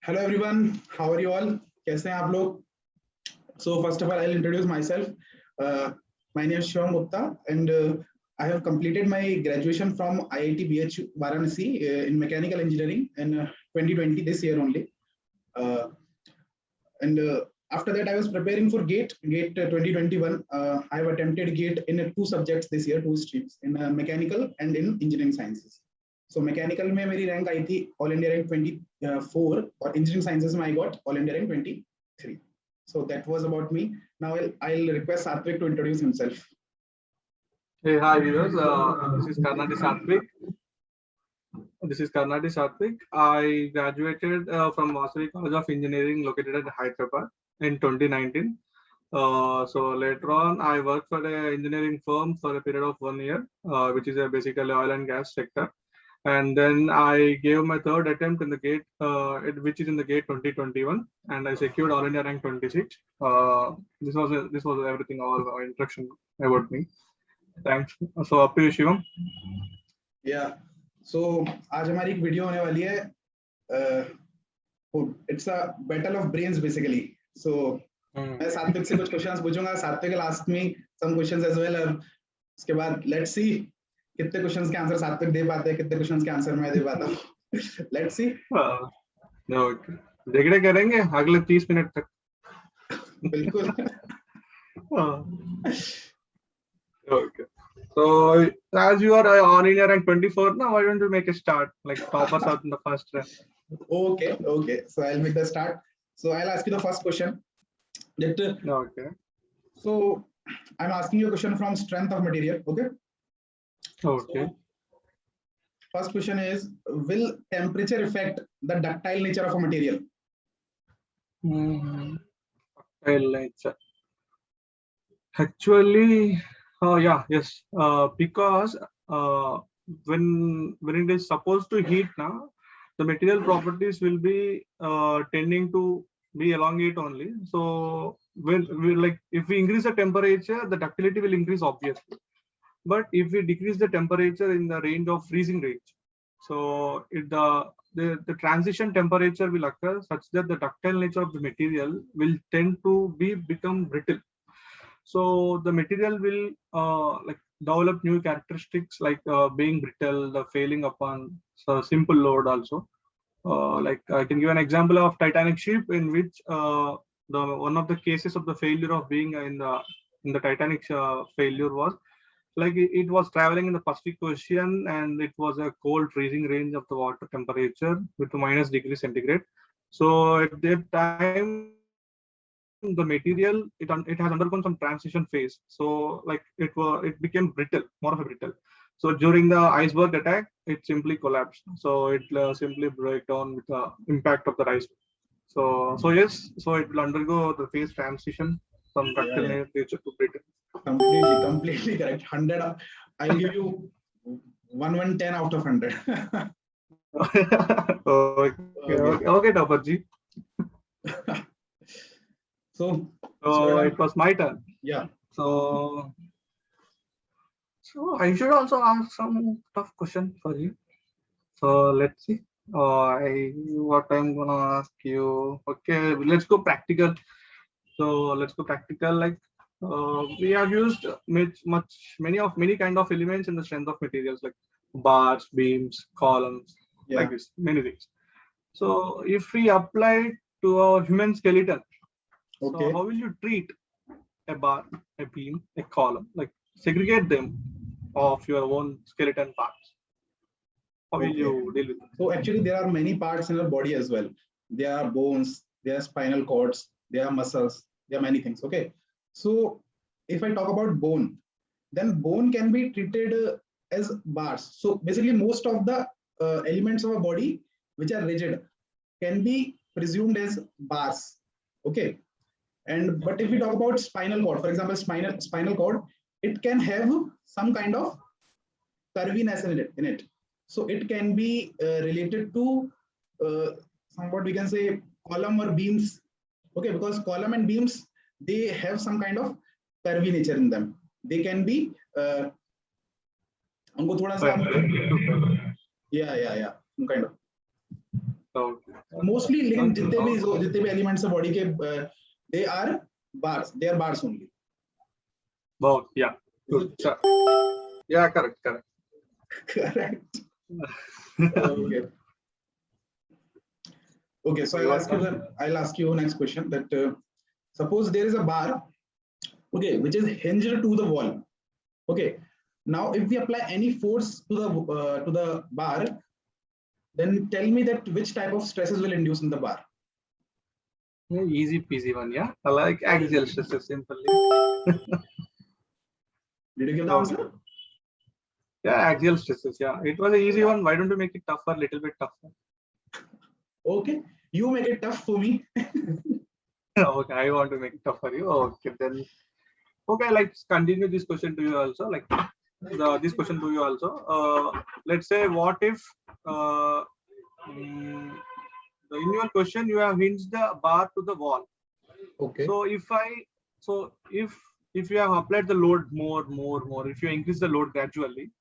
Hello everyone, how are you all? कैसे हैं आप लोग? So first of all, I'll introduce myself. My name is Shivam Gupta, and I have completed my graduation from IIT BHU Varanasi in mechanical engineering in 2020, this year only. And after that, I was preparing for GATE 2021. I have attempted GATE in two subjects this year, two streams, in mechanical and in engineering sciences. So mechanical में मेरी rank आई थी all India rank 24 और engineering sciences में I got all India rank 23. So that was about me. Now I'll request Satvik to introduce himself. Hey, hi viewers. This is Karnati Satvik. I graduated from Vasari College of Engineering located at Hyderabad in 2019. So later on, I worked for an engineering firm for a period of 1 year, which is basically oil and gas sector. And then I gave my third attempt in the GATE, which is in the GATE 2021, and I secured all India rank 26. This was everything, all introduction about me. Thanks. So up to you, Shivam. Yeah. So आज हमारी एक video होने वाली है. It's a battle of brains basically. So मैं सात्विक से कुछ क्वेश्चंस पूछूंगा, सात्विक लास्ट में some questions as well, और उसके बाद let's see कितने क्वेश्चंस के आंसर सात्विक दे पाते हैं, कितने क्वेश्चंस के आंसर मैं दे पाता हूँ. Let's see. Okay. झगड़े करेंगे अगले 30 मिनट तक. बिल्कुल. Okay. So as you are on in your rank 24 now, why don't you make a start, like toppers out in the first rank? Okay. So I'll make the start. So I'll ask you the first question. Okay. So I'm asking you a question from strength of material. Okay. Okay. So, first question is, will temperature affect the ductile nature of a material? Ductile nature. Actually, yes. Because when it is supposed to heat now, the material properties will be tending to be elongate only. So if we increase the temperature, the ductility will increase obviously. But if we decrease the temperature in the range of freezing range, so the transition temperature will occur such that the ductile nature of the material will tend to become brittle. So the material will develop new characteristics like being brittle, the failing upon simple load also. Like I can give an example of Titanic ship, in which one of the cases of the failure of being in the Titanic failure was like it was traveling in the Pacific Ocean, and it was a cold freezing range of the water temperature with -degree centigrade. So at that time, the material it has undergone some transition phase. So like it became brittle, more of a brittle. So during the iceberg attack, it simply collapsed. So it simply broke down with the impact of the iceberg. So yes, so it will undergo the phase transition from ductile nature to brittle. Completely correct. 100. I'll give you 110 out of 100. Okay, Topperji. So it was my turn. Yeah. So I should also ask some tough question for you. So let's see. What I'm gonna ask you. Okay, let's go practical. So let's go practical. Like we have used many kind of elements in the strength of materials, like bars, beams, columns, like this, many things. So if we apply to our human skeleton, so how will you treat a bar, a beam, a column? Like segregate them of your own skeleton parts. How will you deal with it? So actually, there are many parts in our body as well. There are bones, there are spinal cords, there are muscles, there are many things. Okay. So if I talk about bone, then bone can be treated as bars. So basically, most of the elements of a body which are rigid can be presumed as bars. Okay. But if we talk about spinal cord, for example, spinal cord, it can have some kind of curviness in it. So it can be related to somewhat we can say column or beams. Okay, because column and beams, they have some kind of curvy nature in them. They can be हमको थोड़ा सा some kind of. Okay. Mostly लेकिन Okay. जितने भी elements है body के they are bars only. Both. Yeah. Good. Sure. Yeah. Correct. Correct. Okay. Okay. So I'll ask you next question that suppose there is a bar, okay, which is hinged to the wall. Okay. Now, if we apply any force to the bar, then tell me that which type of stresses will induce in the bar. Yeah, easy peasy one. Yeah. I like axial stresses simply. Did you give the Okay. answer? Yeah, axial stresses. Yeah, it was an easy one. Why don't you make it tougher, little bit tougher? Okay, you make it tough for me. Okay, I want to make it tough for you. Okay, then. Okay, let's continue this question to you also. Like this question to you also. Let's say, what if in your question you have hinged the bar to the wall. Okay. So if you have applied the load more, if you increase the load gradually,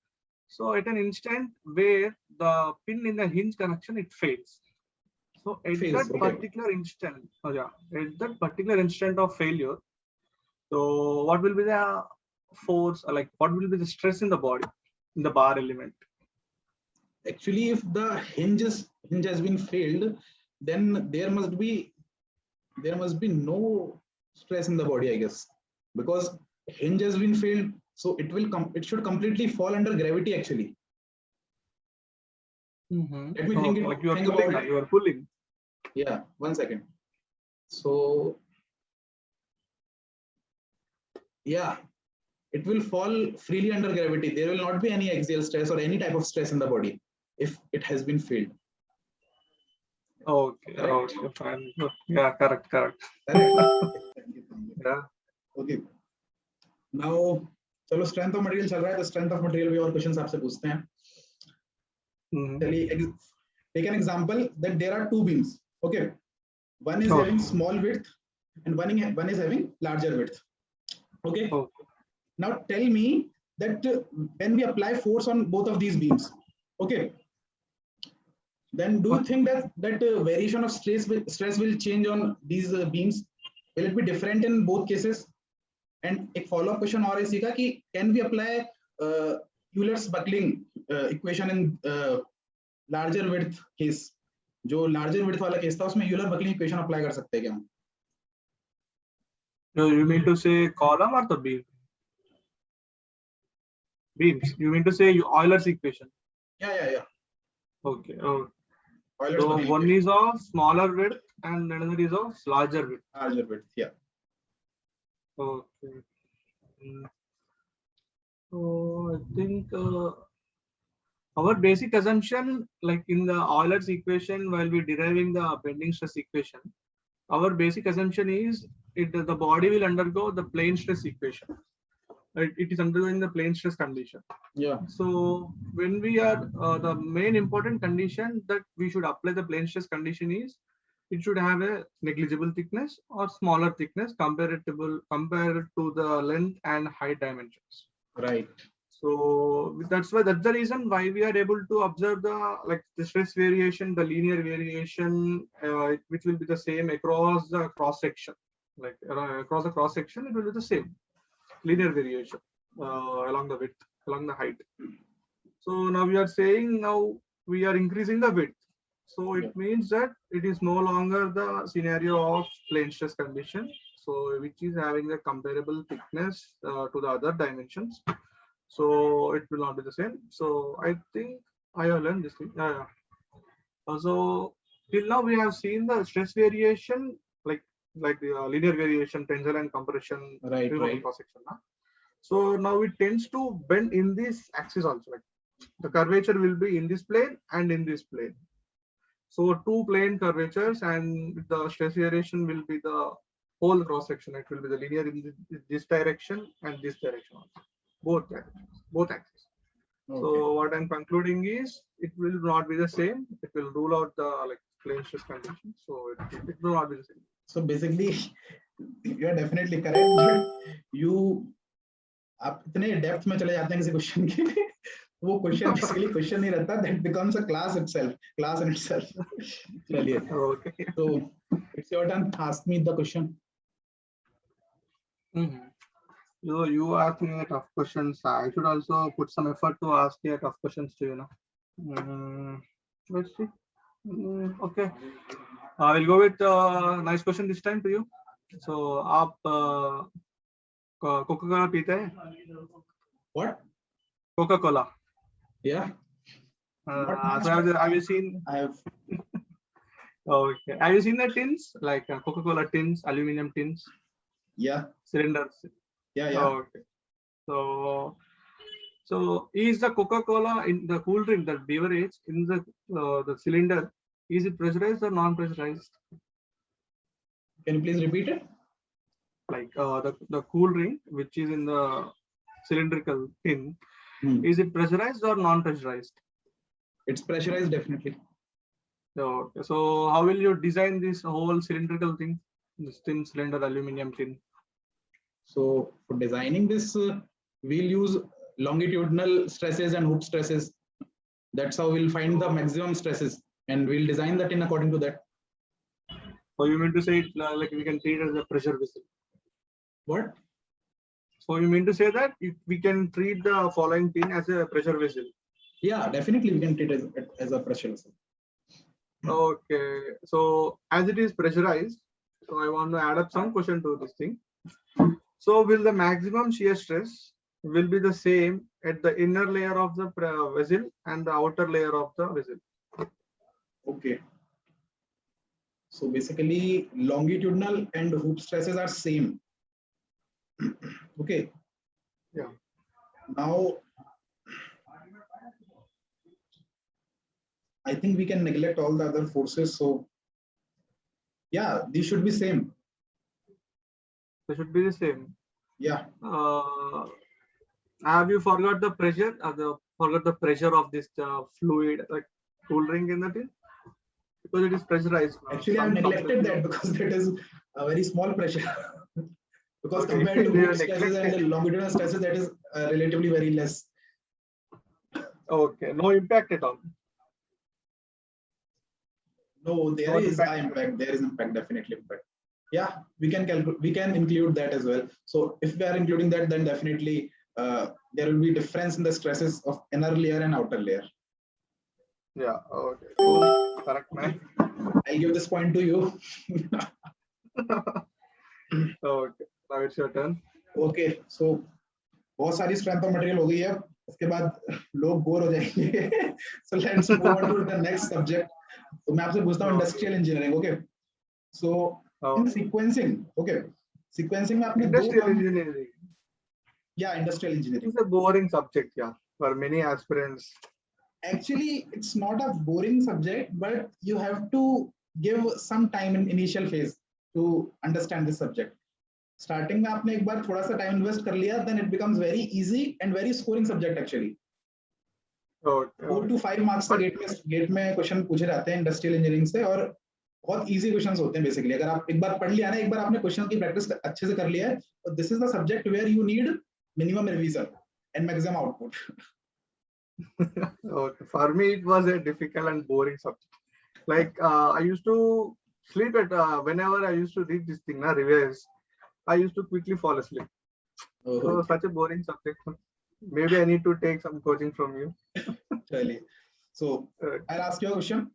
so at an instant where the pin in the hinge connection it fails. So at that particular instant, at that particular instant of failure, so what will be the force, or like what will be the stress in the body, in the bar element? Actually, if the hinge has been failed, then there must be no stress in the body, I guess, because hinge has been failed, so it should completely fall under gravity actually. Let me think. Like you are pulling now, you are pulling. Yeah, 1 second. So yeah, it will fall freely under gravity. There will not be any axial stress or any type of stress in the body if it has been failed. Okay, correct. Okay, fine. Yeah, correct. Yeah. Okay. Now, चलो strength of material चल रहा है, तो strength of material भी और questions आपसे पूछते हैं. Take an example that there are two beams. Okay, one is having small width and one is having larger width. Okay. Now tell me that when we apply force on both of these beams, okay, then do you think that variation of stress will change on these beams? Will it be different in both cases? And a follow-up question और इसी का कि can we apply Euler's buckling equation in larger width case? जो larger width वाला case था उसमें Euler buckling equation apply कर सकते हैं क्या हम? No, you mean to say column or the beam? Beams. You mean to say Euler's equation? Yeah. Okay. So one is of smaller width and another is of larger width. Larger width, yeah. Okay. So I think our basic assumption, like in the Euler's equation, while we deriving the bending stress equation, our basic assumption is the body will undergo the plane stress equation. It is undergoing the plane stress condition. Yeah. So when we are the main important condition that we should apply the plane stress condition is it should have a negligible thickness or smaller thickness compared to the length and height dimensions. Right. So that's the reason why we are able to observe the stress variation, the linear variation, which will be the same across the cross section. Like across the cross section, it will be the same linear variation along the width, along the height. So now we are saying we are increasing the width. So it means that it is no longer the scenario of plane stress condition. So which is having the comparable thickness to the other dimensions. So it will not be the same. So I think I have learned this thing. So till now we have seen the stress variation like the linear variation, tensile and compression, right. cross section. So now it tends to bend in this axis also. Like the curvature will be in this plane and in this plane. So two plane curvatures and the stress variation will be the whole cross section. It will be the linear in this direction and this direction also. Both directions, both axes. Okay. So what I'm concluding is it will not be the same. It will rule out the plane stress condition. So it will not be the same. So basically, you are definitely correct. But आप इतने depth में चले जाते हैं किसी question के वो question basically question नहीं रहता, that becomes a class in itself. चलिए, Okay. so it's your turn. Ask me the question. You ask me tough questions. I should also put some effort to ask you tough questions to you now. Let's see. Okay. I will go with nice question this time to you. So, आप Coca-Cola पीते हैं? What? Coca-Cola. Yeah. So have you seen? I have. Okay. Have you seen the tins, like Coca-Cola tins, aluminum tins, Yeah. cylinders? Yeah. Okay. So is the Coca-Cola in the cool drink, the beverage in the cylinder, is it pressurized or non-pressurized? Can you please repeat it? Like the cool drink, which is in the cylindrical tin, is it pressurized or non-pressurized? It's pressurized, definitely. Okay. So how will you design this whole cylindrical thing, this thin cylinder aluminum tin? So for designing this, we'll use longitudinal stresses and hoop stresses. That's how we'll find the maximum stresses, and we'll design the tin according to that. So you mean to say it like we can treat it as a pressure vessel? What? So you mean to say that if we can treat the following tin as a pressure vessel? Yeah, definitely we can treat it as a pressure vessel. Okay, so as it is pressurized, so I want to add up some question to this thing. So will the maximum shear stress will be the same at the inner layer of the vessel and the outer layer of the vessel? Okay. So basically longitudinal and hoop stresses are same. Okay. Yeah. Now I think we can neglect all the other forces. So yeah, these should be same. They should be the same. Yeah. Have you forgot the pressure? Forgot the pressure of this fluid, like cool drink in the tin? Because it is pressurized. Actually, I've neglected that because that is a very small pressure. Because compared to hoop stresses and the longitudinal stresses, that is relatively very less. Okay, no impact at all. No, there is impact. There is impact, definitely impact. Yeah, we can calculate. We can include that as well. So if we are including that, then definitely there will be difference in the stresses of inner layer and outer layer. Yeah. Okay. Cool. Correct, man. I'll give this point to you. Okay. Now it's your turn. Okay. So बहुत सारी strength of material हो गई है. उसके बाद लोग bore हो जाएंगे. So let's move on to the next subject. तो मैं आपसे पूछता हूँ industrial engineering. Okay. So in sequencing, okay. Sequencing में आपने industrial engineering. Yeah, industrial engineering. It's a boring subject, yeah, for many aspirants. Actually, it's not a boring subject, but you have to give some time in initial phase to understand this subject. Starting में आपने एक बार थोड़ा सा time invest कर लिया, then it becomes very easy and very scoring subject actually. 4 to 5 marks का gate में question पूछे जाते हैं इंडस्ट्रियल इंजीनियरिंग से और बहुत इजी क्वेश्चंस होते हैं बेसिकली. अगर आप एक बार पढ़ लिया ना, एक बार आपने क्वेश्चन की प्रैक्टिस अच्छे से कर लिया है, तो this is the subject where you need minimum revision and maximum output. Okay. For me, it was a difficult and boring subject. Like I used to sleep at whenever I used to read this thing, revise, I used to quickly fall asleep. Oh, so such a boring subject. Maybe I need to take some coaching from you. Really. So I'll ask you a question.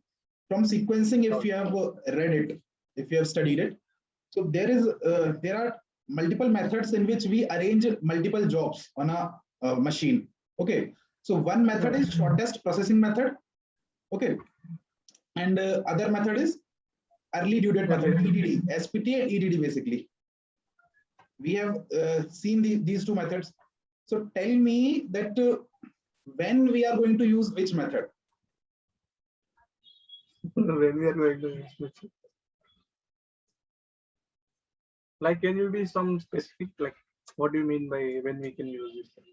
From sequencing, if you have read it, if you have studied it, so there are multiple methods in which we arrange multiple jobs on a machine. Okay, so one method is shortest processing method. Okay, and other method is early due date method, EDD, SPT and EDD. Basically, we have seen these two methods. So tell me that when we are going to use which method? When we are going to use which? Like, can you be some specific? Like, what do you mean by when we can use this?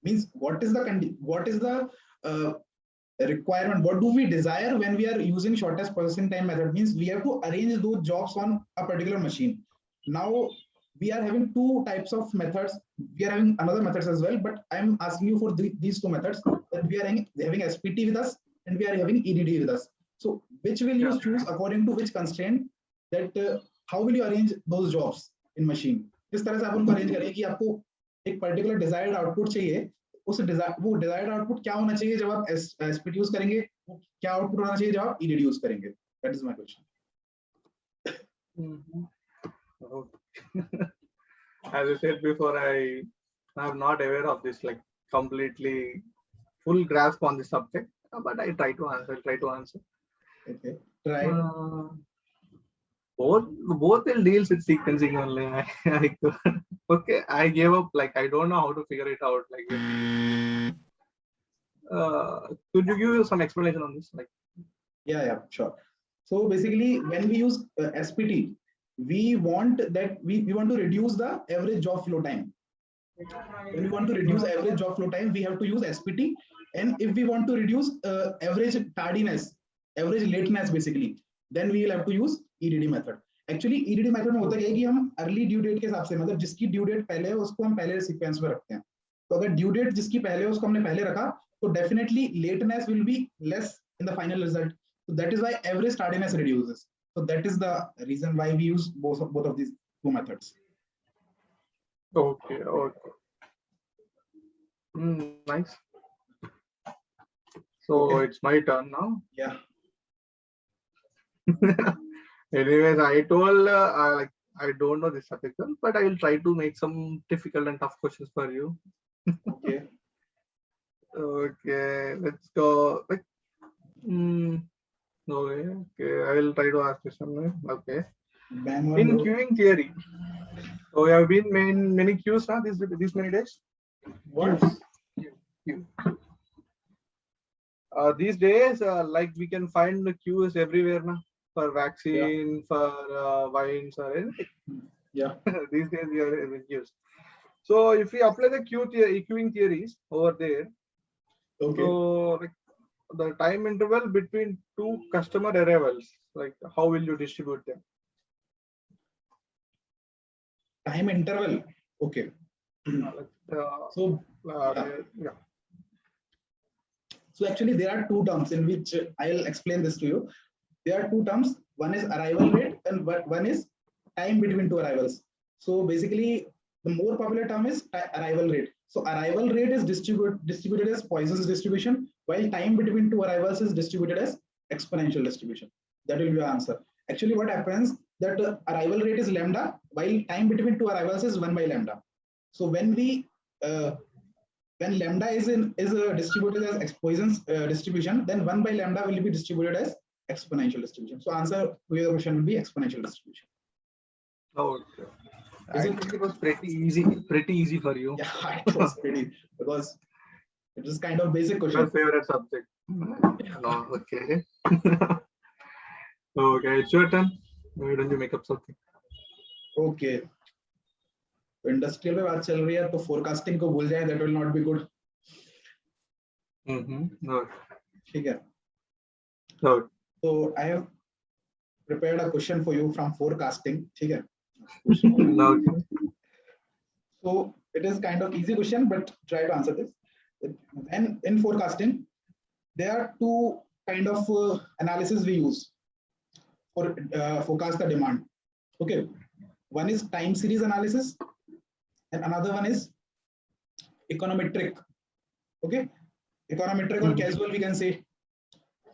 Means what is the requirement? What do we desire when we are using shortest processing time method? Means we have to arrange those jobs on a particular machine. Now, we are having two types of methods. We are having another methods as well, but I'm asking you for these two methods. That we are having SPT with us and we are having EDD with us. So which will you choose according to which constraint? That how will you arrange those jobs in machine? किस तरह से आप उनको arrange करेंगे कि आपको एक particular desired output चाहिए, उस वो desired output क्या होना चाहिए जब आप SPT use करेंगे, क्या output होना चाहिए जब आप EDD use करेंगे? That is my question. As I said before, I am not aware of this like completely full grasp on the subject, but I try to answer. Okay, try. Both will deals with sequencing only. Okay, I gave up. Like I don't know how to figure it out. Like, could you give some explanation on this? Like, yeah, sure. So basically, when we use SPT, we want to reduce the average job flow time. When we want to reduce average job flow time, we have to use SPT. And if we want to reduce average tardiness, average lateness, basically, then we will have to use EDD method. Actually, EDD method में होता क्या है कि हम early due date के हिसाब से, मतलब जिसकी due date पहले है उसको हम पहले सीक्वेंस में रखते हैं. तो अगर due date जिसकी पहले है उसको हमने पहले रखा, तो definitely lateness will be less in the final result. So that is why average tardiness reduces. So that is the reason why we use both of these two methods. Okay. Nice. So okay. It's my turn now. Yeah. Anyways, I told I don't know this article, but I will try to make some difficult and tough questions for you. Okay. Okay, let's go. Like, okay, I will try to ask you something. Okay. In queuing theory, so we have been many queues now these many days. What? Queue. These days, like we can find the queues everywhere now for vaccine, for wines or anything. Yeah. These days we are in queues. So if we apply the queuing theories over there, okay. So like, the time interval between two customer arrivals, like how will you distribute them? Time interval. Okay. So actually there are two terms in which I'll explain this to you. There are two terms. One is arrival rate and one is time between two arrivals. So basically the more popular term is arrival rate. So arrival rate is distributed as Poisson's distribution, while time between two arrivals is distributed as exponential distribution. That will be your answer. Actually, what happens that arrival rate is lambda, while time between two arrivals is 1 by lambda. So when lambda is distributed as Poisson's distribution, then 1 by lambda will be distributed as exponential distribution. So answer to your question will be exponential distribution. Okay. I think it was pretty easy for you. Yeah, it was pretty because it is kind of basic question. Your favorite subject. Oh, okay. Okay, it's your turn. Why don't you make up something? Okay. तो industrial पे बात चल रही है तो forecasting को भूल जाए, that will not be good. ठीक है. Okay. So I have prepared a question for you from forecasting. ठीक है. Okay. So it is kind of easy question, but try to answer this. And in forecasting, there are two kind of analysis we use for forecast the demand. Okay, one is time series analysis, and another one is econometric. Okay, econometric or casual we can say.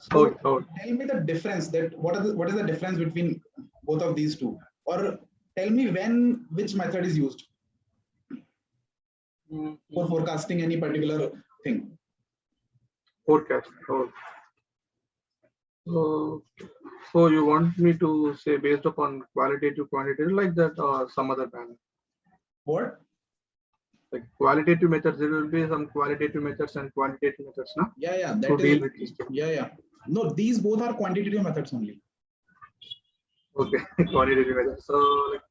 So tell me the difference. That what is the difference between both of these two, or tell me which method is used for forecasting any particular thing. Forecast. So you want me to say based upon qualitative, quantitative like that, or some other panel? What? Like qualitative methods, there will be some qualitative methods and quantitative methods, no? Yeah. To deal with this. Yeah. No, these both are quantitative methods only. Okay, quantitative methods. So, like,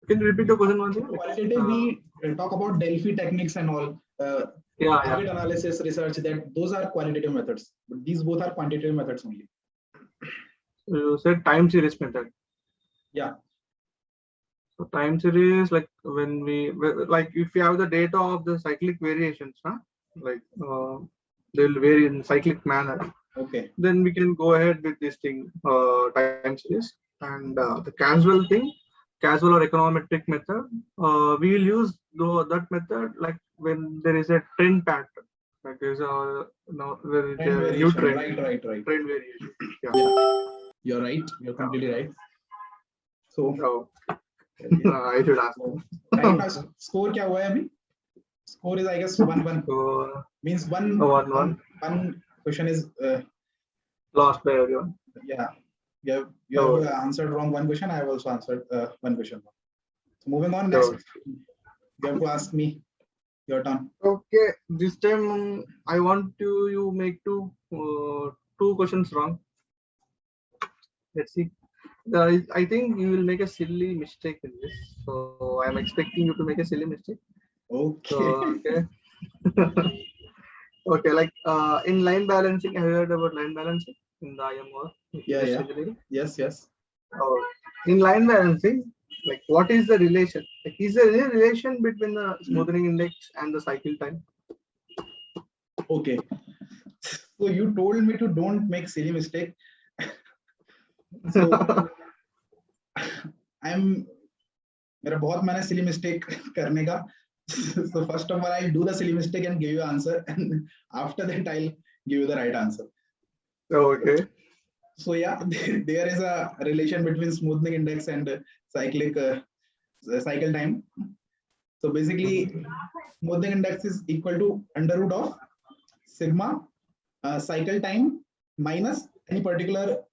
can you repeat the question once again? Qualitative, we talk about Delphi techniques and all. Target analysis, research. That those are qualitative methods. But these both are quantitative methods only. You said time series method. Yeah. So time series, like when like if you have the data of the cyclic variations, huh? Like they'll vary in cyclic manner. Okay. Then we can go ahead with this thing, time series. And the casual thing, casual or econometric method, we will use that method like when there is a trend pattern, like there's a there is Trend a new variation. trend, Right. trend variation. Yeah. You're right. You're completely right. So So I should ask. right now score क्या हुआ है अभी? Score is I guess 1-1. So Means one 1-1 question is lost by everyone. yeah. You have answered wrong one question. I have also answered one question wrong. So moving on next, you have to ask me. Your turn. Okay, this time I want you make two questions wrong. Let's see. I think you will make a silly mistake in this, so I'm expecting you to make a silly mistake. Okay. So, okay. Okay, like in line balancing, have you heard about line balancing in the IMR? Yeah. Yes. Oh, in line balancing, like what is the relation? Like, is there any relation between the smoothing index and the cycle time? Okay. So you told me to don't make silly mistake. So मेरा बहुत मैंने silly mistake करने का. So first of all, I'll do the silly mistake and give you answer, and after that I'll give you the right answer. Okay. So yeah, there is a relation between smoothing index and cyclic cycle time. So basically, smoothing index is equal to under root of sigma cycle time minus any particular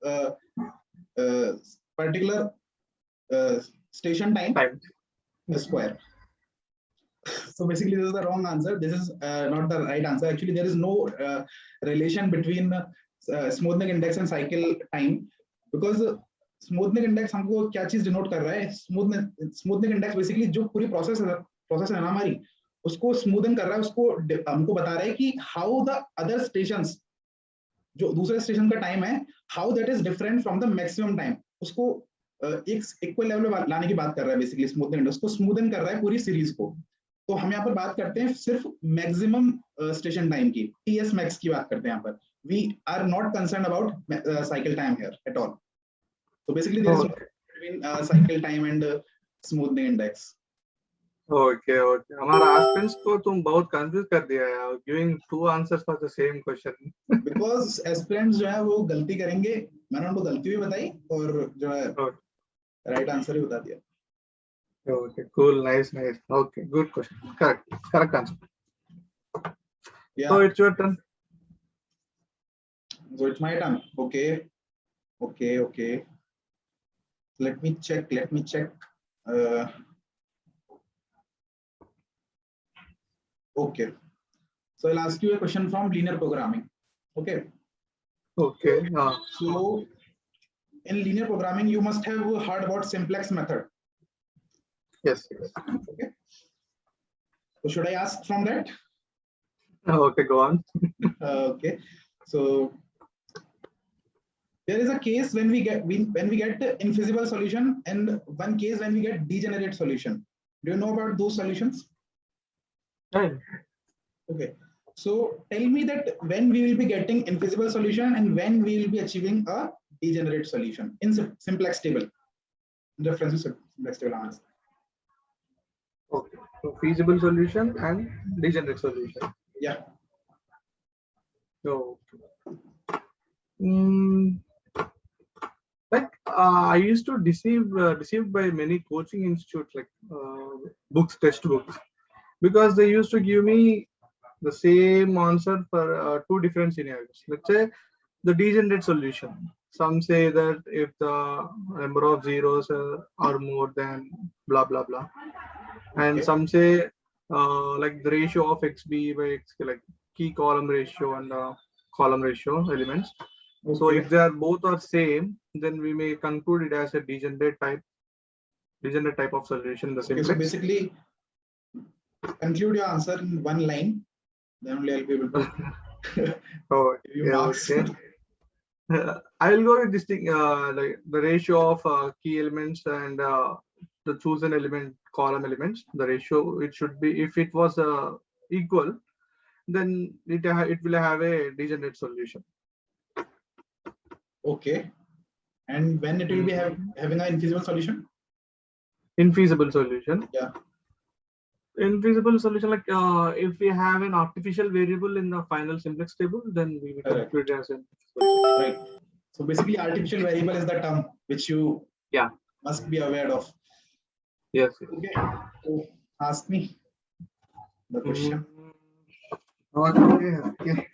station time square. So basically, this is the wrong answer. This is not the right answer. Actually, there is no relation between smoothing index and cycle time, because smoothing index हमको क्या चीज denote कर रहा है? Smoothing index basically जो पूरी process है ना हमारी, उसको स्मूथन कर रहा है, उसको हमको बता रहा है कि हाउ द अदर स्टेशंस, जो दूसरे स्टेशन का टाइम है, how that is different from the maximum time, उसको एक इक्वल लेवल में लाने की बात कर रहा है. बेसिकली स्मूथन इंडेक्स को स्मूथन कर रहा है पूरी सीरीज को. तो हम यहाँ पर बात करते हैं सिर्फ मैक्सिमम स्टेशन टाइम की, टीएस मैक्स की बात करते हैं यहाँ पर. We are not concerned about cycle time here at all. So basically, there is a difference between cycle time and smoothing index. Okay. हमारा aspirants को तुम बहुत confuse कर दिया है, giving two answers for the same question. Because aspirants जो है वो गलती करेंगे, मैंने उनको गलती भी बताई और जो है right answer ही बता दिया. Okay, cool, nice. Okay, good question. Correct answer. Yeah. So it's your turn. So it's my turn. Okay. Let me check. Okay. So I'll ask you a question from linear programming. Okay. Okay. So in linear programming, you must have heard about simplex method. Yes. Okay. So should I ask from that? Okay, go on. Okay. So there is a case when we get infeasible solution, and one case when we get degenerate solution. Do you know about those solutions? Right. Okay. So tell me that when we will be getting infeasible solution and when we will be achieving a degenerate solution in simplex table. Reference to simplex table. Okay. So feasible solution and degenerate solution. Yeah. So like I used to deceived by many coaching institutes, like textbooks, because they used to give me the same answer for two different scenarios. Let's say the degenerate solution. Some say that if the number of zeros are more than blah blah blah, and Okay. some say like the ratio of xb by x, like key column ratio and column ratio elements. Okay. So if they are both are same, then we may conclude it as a degenerate type of solution in the simplex. Okay, so basically conclude your answer in one line, then only I'll be able to oh, yeah, okay. I will go with this thing, like the ratio of key elements and the chosen element column elements, the ratio it should be, if it was equal, then it will have a degenerate solution. Okay. And when it will be having an infeasible solution? Infeasible solution. Yeah. Infeasible solution, like if we have an artificial variable in the final simplex table, then we will calculate it as an right. So basically, artificial variable is the term which you must be aware of. Yes. Okay. So ask me the question. Okay.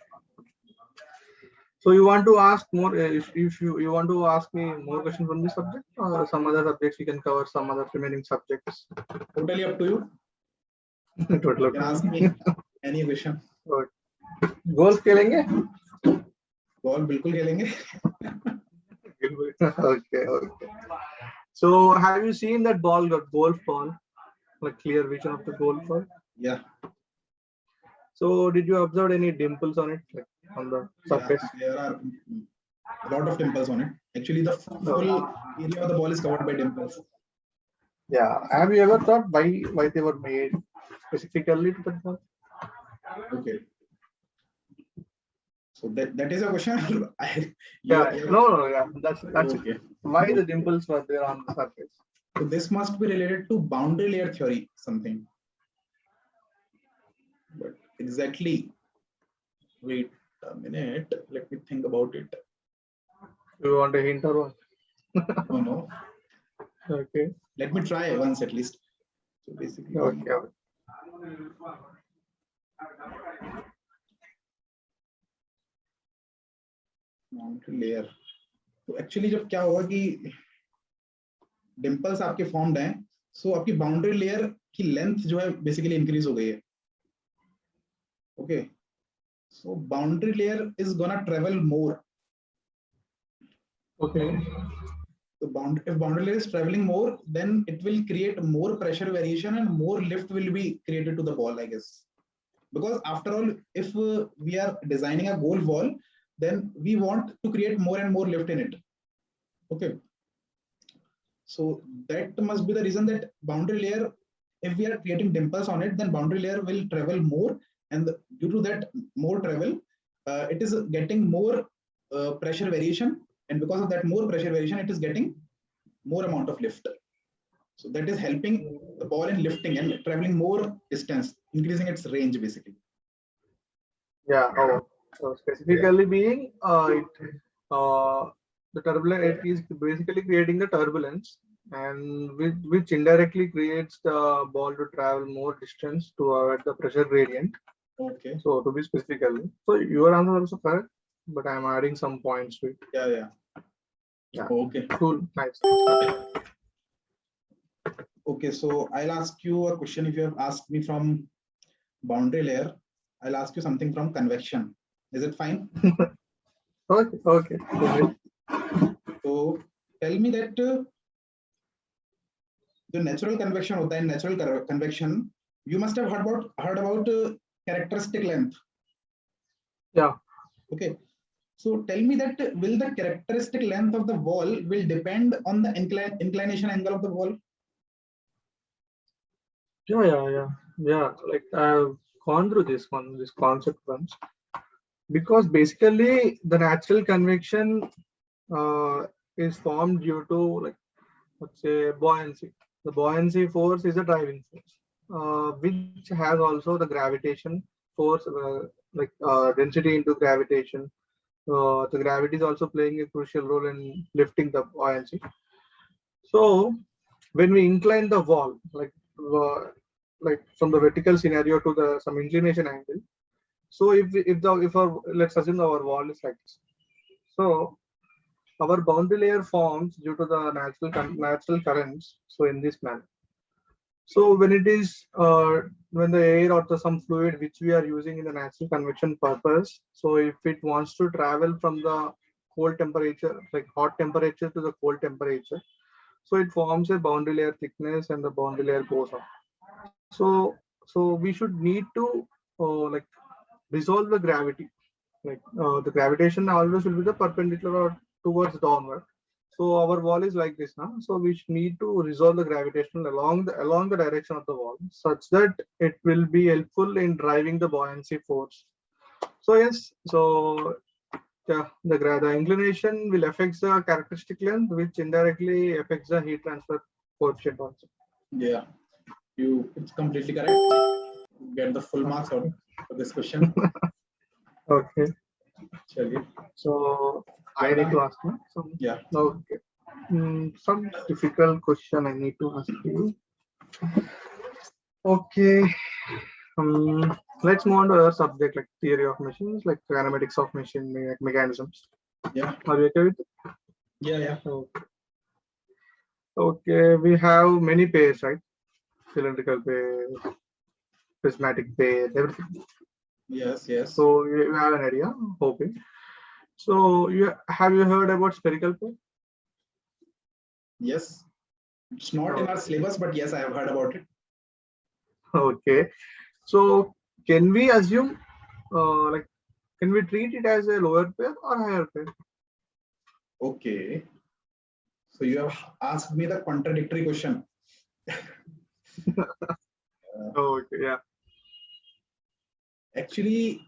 So you want to ask more? If you want to ask me more questions from this subject, or some other subjects, we can cover some other remaining subjects. Totally up to you. Totally. You can ask me any question. Golf खेलेंगे? Golf बिल्कुल खेलेंगे. Okay. So have you seen that golf ball, like clear vision of the golf ball? Yeah. So did you observe any dimples on it, like on the surface? Yeah, there are a lot of dimples on it. Actually, the full area of the ball is covered by dimples. Yeah. Have you ever thought why they were made specifically to that ball? Okay. So that is a question. That's okay. it. Why the dimples were there on the surface? So this must be related to boundary layer theory, something. But exactly, wait a minute. Let me think about it. You want a hint or what? No. Okay. Let me try once at least. So basically. Okay. Boundary layer. तो actually जब क्या होगा कि dimples आपके formed हैं, सो आपकी boundary layer की length जो है बेसिकली इंक्रीज हो गई है. Okay, so boundary layer is gonna travel more. Okay. So if boundary layer is traveling more, then it will create more pressure variation and more lift will be created to the ball, I guess. Because after all, if we are designing a golf ball, then we want to create more and more lift in it. Okay. So that must be the reason that boundary layer, if we are creating dimples on it, then boundary layer will travel more, and due to that more travel, it is getting more pressure variation, and because of that more pressure variation, it is getting more amount of lift. So that is helping the ball in lifting and traveling more distance, increasing its range basically. Yeah. So specifically being the turbulence, it is basically creating the turbulence, and which indirectly creates the ball to travel more distance to avoid the pressure gradient. Okay. So to be specifically, so your answer is also correct, but I'm adding some points to it. Yeah. Okay. Cool. Nice. Okay, so I'll ask you a question. If you have asked me from boundary layer, I'll ask you something from convection. Is it fine? Okay. So tell me that the natural convection hota hai, natural convection, you must have heard about characteristic length. Yeah. Okay. So tell me that will the characteristic length of the wall will depend on the inclination angle of the wall? Yeah. Like I've gone through this concept once, because basically the natural convection is formed due to, like, let's say, buoyancy. The buoyancy force is a driving force, which has also the gravitation force, density into gravitation. The gravity is also playing a crucial role in lifting the buoyancy. So when we incline the wall, like from the vertical scenario to some inclination angle. So if our, let's assume our wall is like this. So our boundary layer forms due to the natural currents. So in this manner. So when it is when the air or some fluid which we are using in the natural convection purpose, so if it wants to travel from the cold temperature, like hot temperature, to the cold temperature, so it forms a boundary layer thickness and the boundary layer goes up. So we should need to resolve the gravity. Like the gravitation always will be the perpendicular or towards downward. So our wall is like this now. So we need to resolve the gravitational along the direction of the wall, such that it will be helpful in driving the buoyancy force. So yes, so yeah, the inclination will affect the characteristic length, which indirectly affects the heat transfer coefficient also. Yeah, it's completely correct. Get the full marks out for this question. Okay. Chaliye. So I need to ask now. So Yeah. okay. Some difficult question I need to ask you. Okay. Let's move on to other subject like theory of machines, like kinematics of machine mechanisms. Yeah. Are you okay with it? Yeah. Okay. Okay. We have many pairs, right? Cylindrical pair, prismatic pair, everything. Yes. So you have an idea, hoping. So have you heard about spherical pair? Yes. It's not in our syllabus, but yes, I have heard about it. Okay. So can we assume, can we treat it as a lower pair or higher pair? Okay. So you have asked me the contradictory question. Okay, yeah. Actually,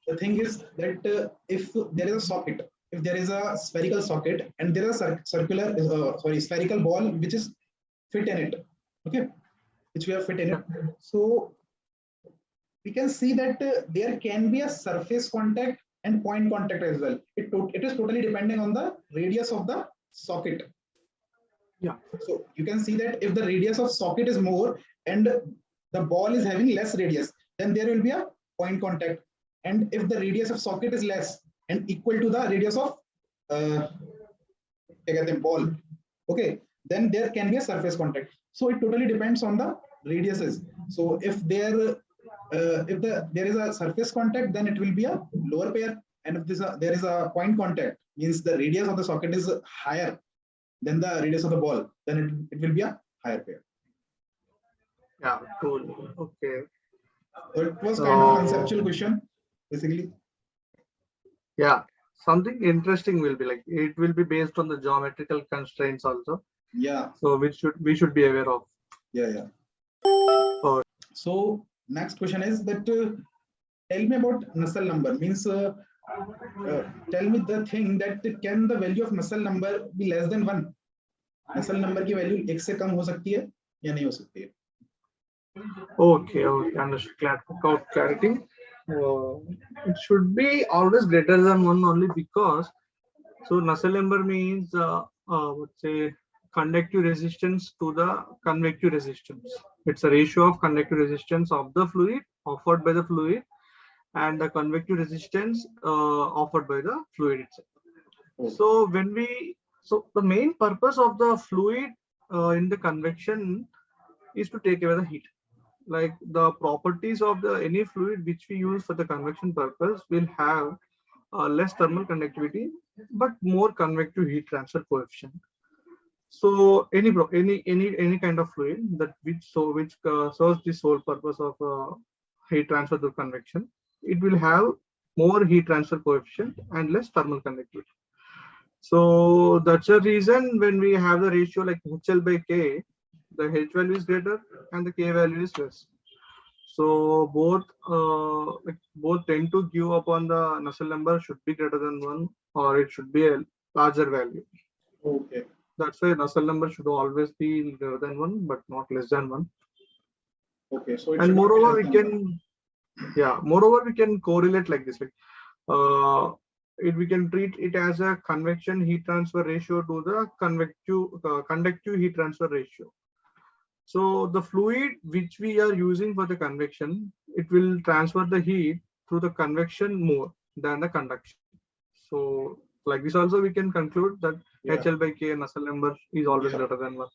the thing is that if there is a socket, if there is a spherical socket and there is a spherical ball which is fit in it, okay, which we have fit in it. So we can see that there can be a surface contact and point contact as well. It is totally depending on the radius of the socket. Yeah. So you can see that if the radius of socket is more and the ball is having less radius, then there will be a point contact. And if the radius of socket is less and equal to the radius of ball, okay, then there can be a surface contact. So it totally depends on the radiuses. So if there is a surface contact, then it will be a lower pair. And if there is a point contact, means the radius of the socket is higher than the radius of the ball, then it will be a higher pair. Yeah, cool. Okay. So it was kind of conceptual question, basically. Yeah, something interesting will be like it will be based on the geometrical constraints also. Yeah. So we should be aware of. Yeah. So next question is that tell me about Nusselt number. Means tell me the thing that can the value of Nusselt number be less than 1? Nusselt number की value 1 से कम हो सकती है या नहीं हो सकती है? Okay, understood. Clarity. It should be always greater than 1 only because Nusselt number means let's say conductive resistance to the convective resistance. It's a ratio of conductive resistance of the fluid offered by the fluid and the convective resistance offered by the fluid itself. Oh. So the main purpose of the fluid in the convection is to take away the heat. Like the properties of any fluid which we use for the convection purpose will have less thermal conductivity but more convective heat transfer coefficient. So any kind of fluid that which serves the sole purpose of heat transfer through convection, it will have more heat transfer coefficient and less thermal conductivity. So that's a reason when we have the ratio like HL by K, the H value is greater and the K value is less. So both tend to give upon the Nusselt number should be greater than 1 or it should be a larger value. Okay. That's why Nusselt number should always be greater than 1 but not less than 1. Okay. So and moreover we can correlate like this. We can treat it as a convection heat transfer ratio to the conductive heat transfer ratio. So the fluid which we are using for the convection, it will transfer the heat through the convection more than the conduction. So like this also we can conclude that HL by K Nusselt number is always greater than 1.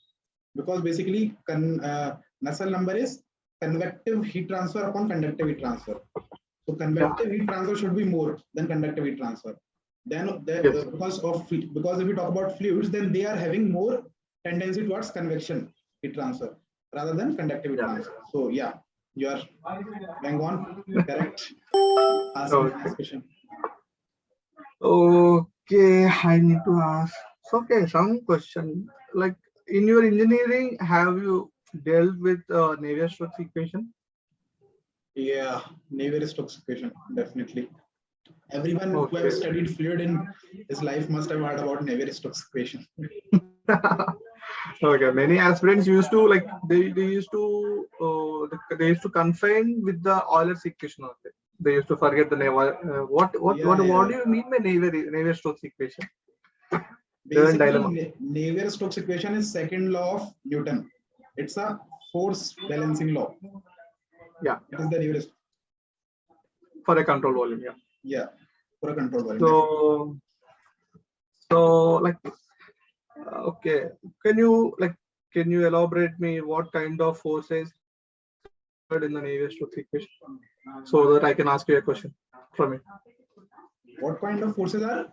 Because basically Nusselt number is convective heat transfer upon conductive heat transfer. So convective heat transfer should be more than conductive heat transfer. Then because if we talk about fluids, then they are having more tendency towards convection heat transfer rather than conductive heat transfer. So yeah, you are bang on, correct. Ask the next question. Okay, I need to ask So, okay, some question like in your engineering, have you dealt with Navier-Stokes equation? Yeah, Navier-Stokes equation, definitely. Everyone who Okay. have studied fluid in his life must have heard about Navier-Stokes equation. Okay, many aspirants used to like they used to confine with the Euler's equation only. They used to forget the name. Yeah, What yeah. do you mean by Navier-Stokes equation? They're in Basically, dilemma. Navier-Stokes equation is second law of Newton. It's a force balancing law. Yeah, It is the Navier, for a control volume. Yeah. yeah, for a control volume. So, so like, okay, can you elaborate me what kind of forces in the Navier-Stokes equation, so that I can ask you a question from it. What kind of forces are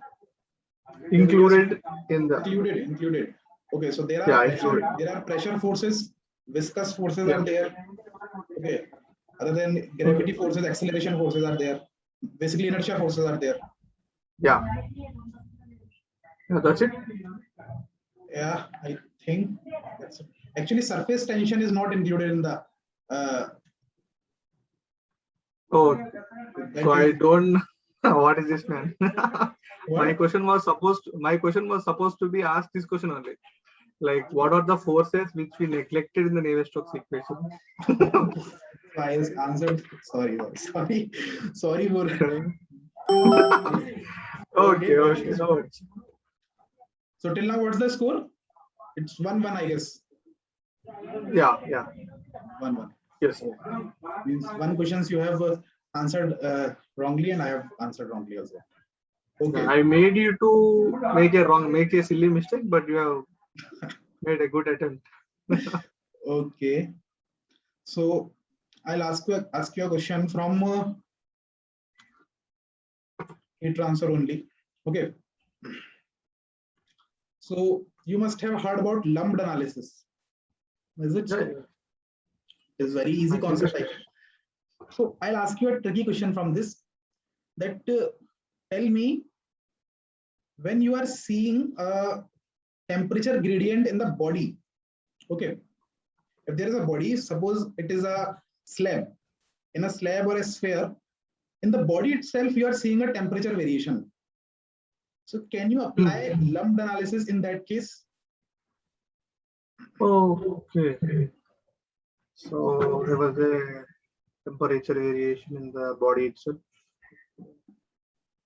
Included in the included? Okay, so included. there are pressure forces, viscous forces Yeah. are there. Okay, other than Okay. gravity forces, acceleration forces are there. Basically, inertia forces are there. Yeah. Yeah, that's it. Yeah, I think that's it. Actually, surface tension is not included in the. Oh, That so I is don't. What is this, man? My what? question was supposed to be asked this question only. Like, what are the forces which we neglected in the Navier-Stokes equation? So I answered. Sorry for. Okay, Okay. okay, no worries. So till now, what's the score? It's 1-1, I guess. Yeah, yeah. 1-1. Yes. So means one questions you have answered wrongly, and I have answered wrongly also. Okay. I made you to make a silly mistake, but you have made a good attempt. Okay. So I'll ask you a question from heat transfer only. Okay. So you must have heard about lumped analysis. Is it so? It's very easy concept. So I'll ask you a tricky question from this. That tell me, when you are seeing a temperature gradient in the body, okay, if there is a body, suppose it is a slab, in a slab or a sphere, in the body itself you are seeing a temperature variation. So can you apply lumped analysis in that case? Oh, okay. So there was a temperature variation in the body itself.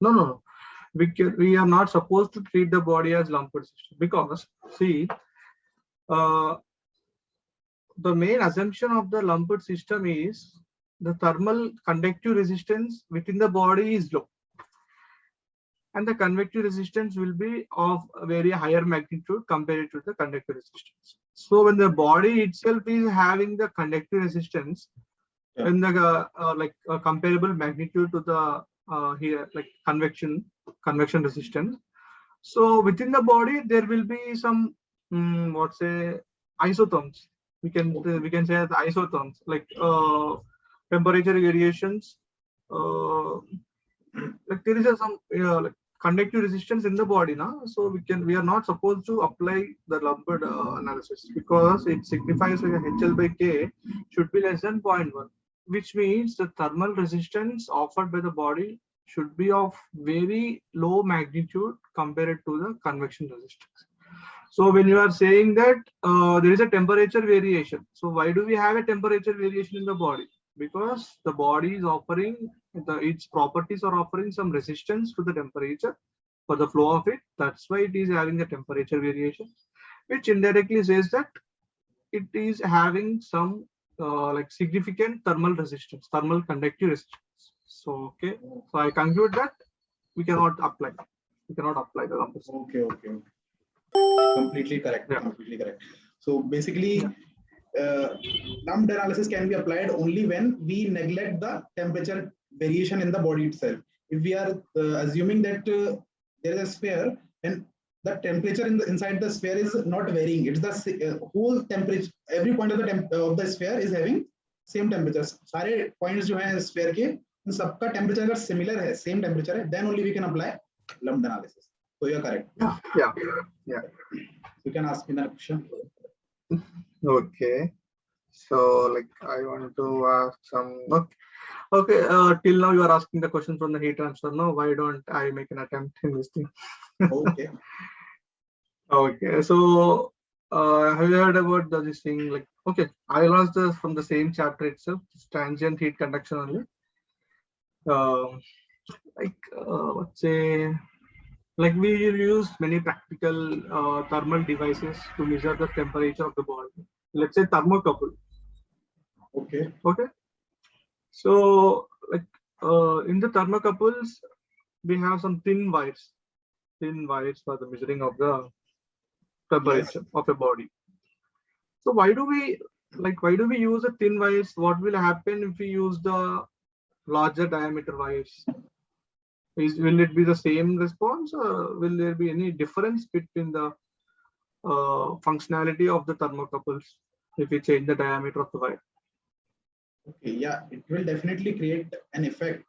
No. We are not supposed to treat the body as lumped system, because see, the main assumption of the lumped system is the thermal conductive resistance within the body is low, and the convective resistance will be of a very higher magnitude compared to the conductive resistance. So when the body itself is having the conductive resistance in the comparable magnitude to the here like convection resistance, so within the body there will be some what's say isotherms. We can say the isotherms like temperature variations. Like there is some like conductive resistance in the body now, so we are not supposed to apply the lumped analysis, because it signifies like a HL by K should be less than 0.1, which means the thermal resistance offered by the body should be of very low magnitude compared to the convection resistance. So when you are saying that there is a temperature variation, so why do we have a temperature variation in the body? Because the body is offering its properties are offering some resistance to the temperature for the flow of it. That's why it is having a temperature variation, which indirectly says that it is having some like significant thermal resistance, thermal conductive resistance. So okay, so I conclude that we cannot apply the numbers. Okay. Completely correct. Yeah. Completely correct. So basically, lumped analysis can be applied only when we neglect the temperature variation in the body itself. If we are assuming that there is a sphere, and the temperature inside the sphere is not varying, it's the whole temperature, every point of the sphere is having same temperatures. सारे points जो हैं sphere के, उन सबका temperature अगर similar है, same temperature है, then only we can apply lumped analysis. So you're correct. Yeah. You can ask me that question. Okay. So like I want to ask some. Okay. Till now you are asking the question from the heat transfer. No, why don't I make an attempt in this thing? Okay. Okay. So have you heard about this thing? Like, okay, I'll ask this from the same chapter itself. Transient heat conduction only. Let's say, like we will use many practical thermal devices to measure the temperature of the body. Let's say thermocouple. Okay. Okay. So like in the thermocouples, we have some thin wires for the measuring of the temperature of a body. So why do we use the thin wires? What will happen if we use the larger diameter wires? Will it be the same response, or will there be any difference between the functionality of the thermocouples if we change the diameter of the wire? Okay. Yeah, it will definitely create an effect,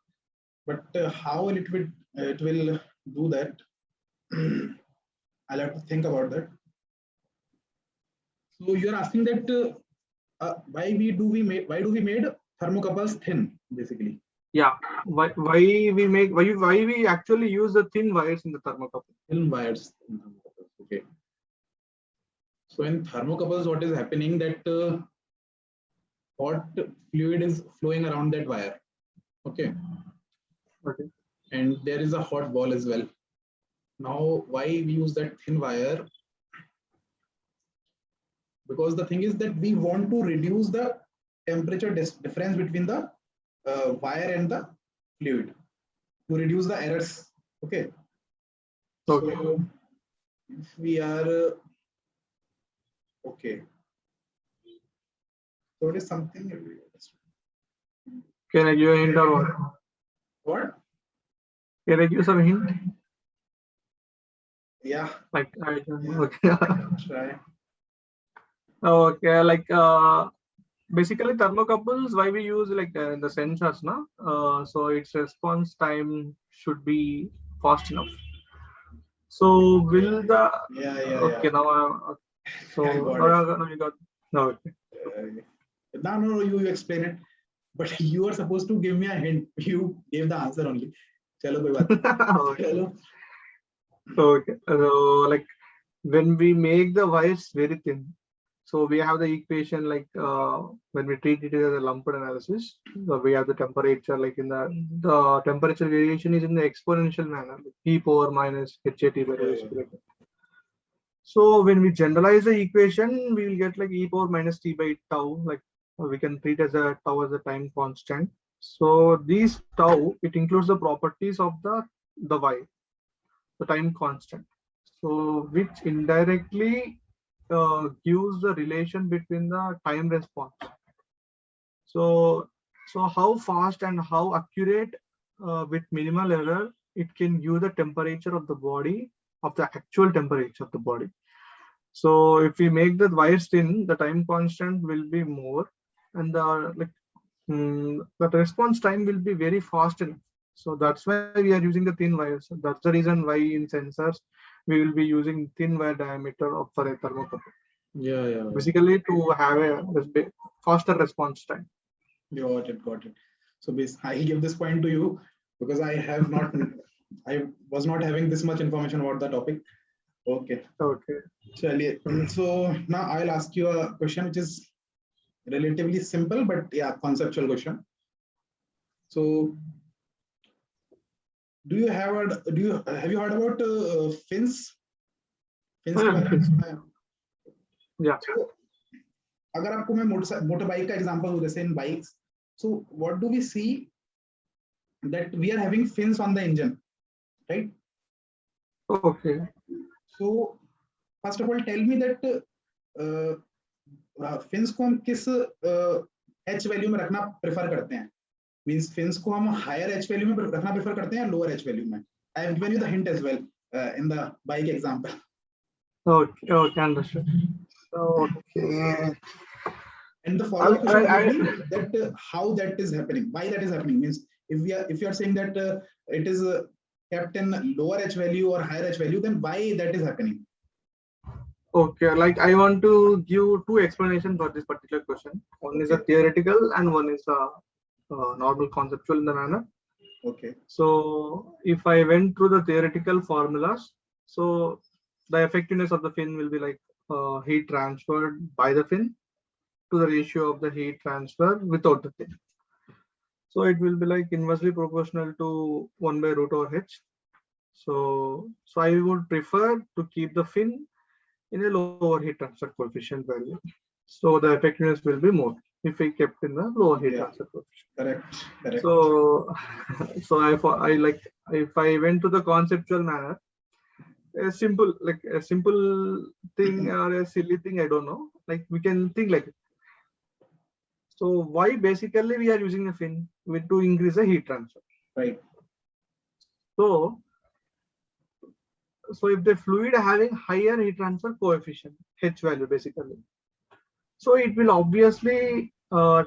but how will it will do that? I'll have to think about that. So you're asking that why do we made thermocouples thin, basically? Yeah. Why we actually use the thin wires in the thermocouple? Thin wires in thermocouples. Okay. So in thermocouples, what is happening that hot fluid is flowing around that wire. Okay. Okay. And there is a hot ball as well. Now, why we use that thin wire? Because the thing is that we want to reduce the temperature difference between the wire and the fluid to reduce the errors. Okay. Okay. So if we are okay. So it is something. Can I give a hint or what? What? Can I give some hint? Yeah. Like I don't know. Okay. Try. Okay. Like basically thermocouples, why we use like the sensors, no? So its response time should be fast enough. So will the Yeah. now so I got now you got no. Okay. No, you explain it. But you are supposed to give me a hint. You gave the answer only. Chalo, koi baat nahi. Chalo. Okay. So like when we make the wires very thin, so we have the equation like when we treat it as a lumped analysis, we have the temperature like in the temperature variation is in the exponential manner, like e power minus HAT by rho is equal to. So when we generalize the equation, we will get like e power minus t by tau, like we can treat as a tau as a time constant. So these tau, it includes the properties of the y, the time constant. So which indirectly gives the relation between the time response. So how fast and how accurate with minimal error it can give the temperature of the body, of the actual temperature of the body. So if we make the wires thin, the time constant will be more, and the response time will be very fast enough. So that's why we are using the thin wires. So that's the reason why in sensors we will be using thin wire diameter for a thermocouple. Yeah. Basically to have a faster response time. Got it. So I give this point to you because I was not having this much information about the topic. Okay. So now I'll ask you a question which is relatively simple, but yeah, conceptual question. So have you heard about fins? Fins के बारे में सुना है? Yeah. So, अगर आपको मैं motor bike का example दूं, जैसे in bikes, so what do we see that we are having fins on the engine, right? Okay. So first of all, tell me that fins को हम किस H वैल्यू में रखना प्रेफर करते हैं? Means fins को हम higher H वैल्यू में रखना प्रेफर करते हैं या lower H वैल्यू में? I have given you the hint as well in the bike example. Okay, understood. Okay. And the follow-up question will be that how that is happening, why that is happening. Means if you are saying that it is kept in lower H value or higher H value, then why that is happening? Okay, like I want to give two explanations for this particular question. One is a Okay. theoretical and one is a normal conceptual in the manner. Okay. So if I went through the theoretical formulas, so the effectiveness of the fin will be like heat transferred by the fin to the ratio of the heat transfer without the fin. So it will be like inversely proportional to 1 by root over h. So I would prefer to keep the fin in a lower heat transfer coefficient value. So the effectiveness will be more if we kept in the lower heat transfer coefficient. Correct. Correct. So I like if I went to the conceptual manner, a simple thing or a silly thing, I don't know. Like we can think like, so why basically we are using a fin to increase the heat transfer. Right. So if the fluid having higher heat transfer coefficient, H value basically, so it will obviously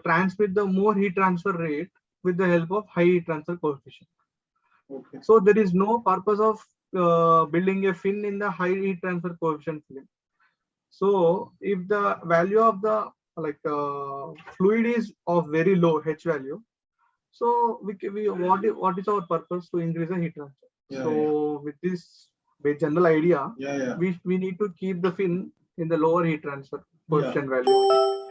transmit the more heat transfer rate with the help of high heat transfer coefficient. Okay. So there is no purpose of building a fin in the high heat transfer coefficient film. So if the value of the fluid is of very low H value, so what is our purpose to increase the heat transfer? With this general idea, we need to keep the fin in the lower heat transfer coefficient value.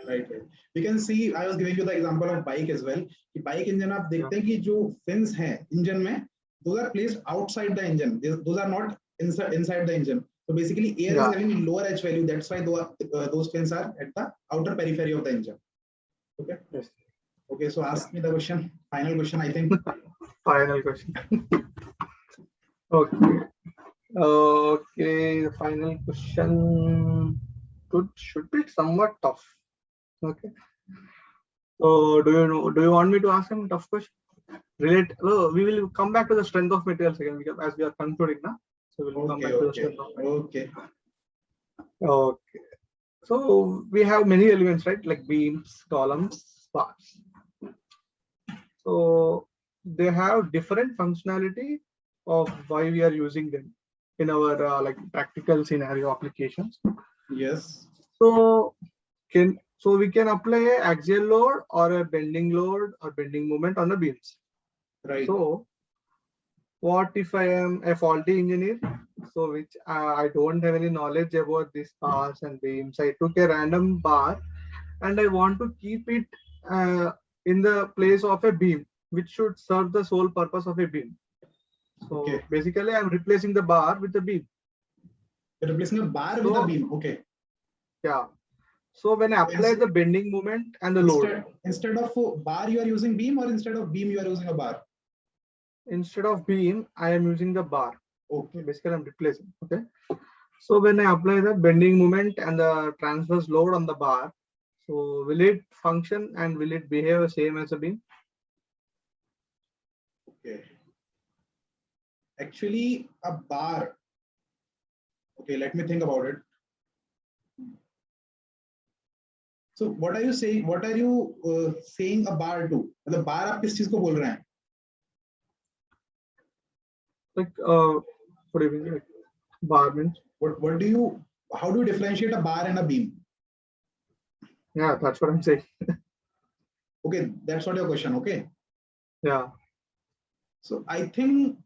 Right. We can see, I was giving you the example of bike as well. कि bike engine आप देखते हैं कि जो fins हैं engine में, those are placed outside the engine. Those are not inside the engine. So basically, air is having lower H value. That's why those fins are at the outer periphery of the engine. Okay. Yes. Okay. So ask me the question. Final question, I think. Final question. Okay. Okay. The final question should be somewhat tough. Okay. So do you want me to ask him a tough question? We will come back to the strength of materials again because as we are concluding now. So we'll come back to the strength of materials. Okay. So we have many elements, right? Like beams, columns, bars. So they have different functionality of why we are using them in our practical scenario applications. Yes. So we can apply an axial load or a bending load or bending moment on the beams. Right. So what if I am a faulty engineer? So which I don't have any knowledge about these bars and beams. I took a random bar and I want to keep it in the place of a beam, which should serve the sole purpose of a beam. So basically I'm replacing the bar with the beam. You're replacing a bar with a beam. Okay. Yeah. So when I apply the bending moment and the load. Instead of bar, you are using beam, or instead of beam, you are using a bar? Instead of beam, I am using the bar. Okay. Basically, I'm replacing. Okay. So when I apply the bending moment and the transverse load on the bar, so will it function and will it behave the same as a beam? Okay. Actually, a bar. Okay, let me think about it. So what are you saying? What are you saying a bar to? The bar आप किस चीज को बोल रहे हैं? Like what do you mean? Like bar means? What do you? How do you differentiate a bar and a beam? Yeah, that's what I'm saying. Okay, that's not your question. Okay. Yeah. So I think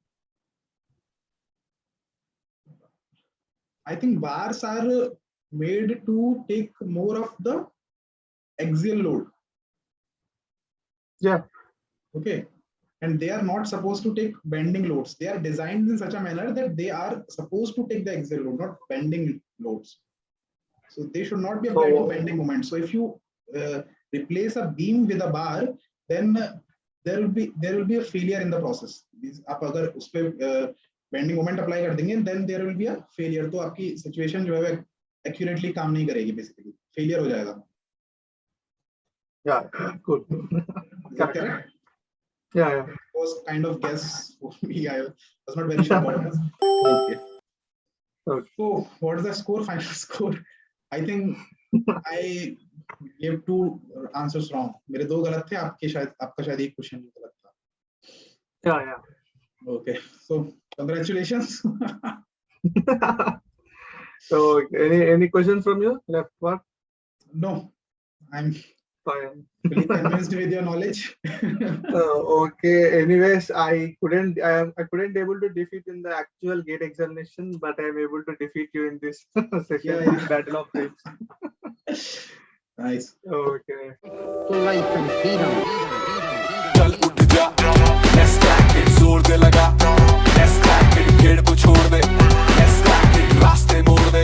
bars are made to take more of the axial load. Yeah. Okay. And they are not supposed to take bending loads. They are designed in such a manner that they are supposed to take the axial load, not bending loads. So they should not be applied to bending moment. So if you replace a beam with a bar, then there will be a failure in the process. आप अगर उस पे bending moment apply कर देंगे, then there will be a failure. तो आपकी situation जो है accurately काम नहीं करेगी, basically failure हो जाएगा. Yeah, good. Is that correct? Yeah. It was kind of guess for me. I was not very sure about this. Okay. So what is the score? Final score. I think I gave 2 answers wrong. मेरे 2 गलत थे. आपका शायद एक question गलत था. Yeah. Okay. So Congratulations. So any questions from you? Left part? No, I'm Fine. fully convinced with your knowledge. Okay. Anyways, I couldn't able to defeat in the actual gate examination, but I'm able to defeat you in this session, Yeah. battle of bridge. Nice. Okay. life and freedom. चल उठ जा Let's crack it जोर दे लगा Let's crack it भीड़ को छोड़ दे Let's crack it रास्ते मोड़ दे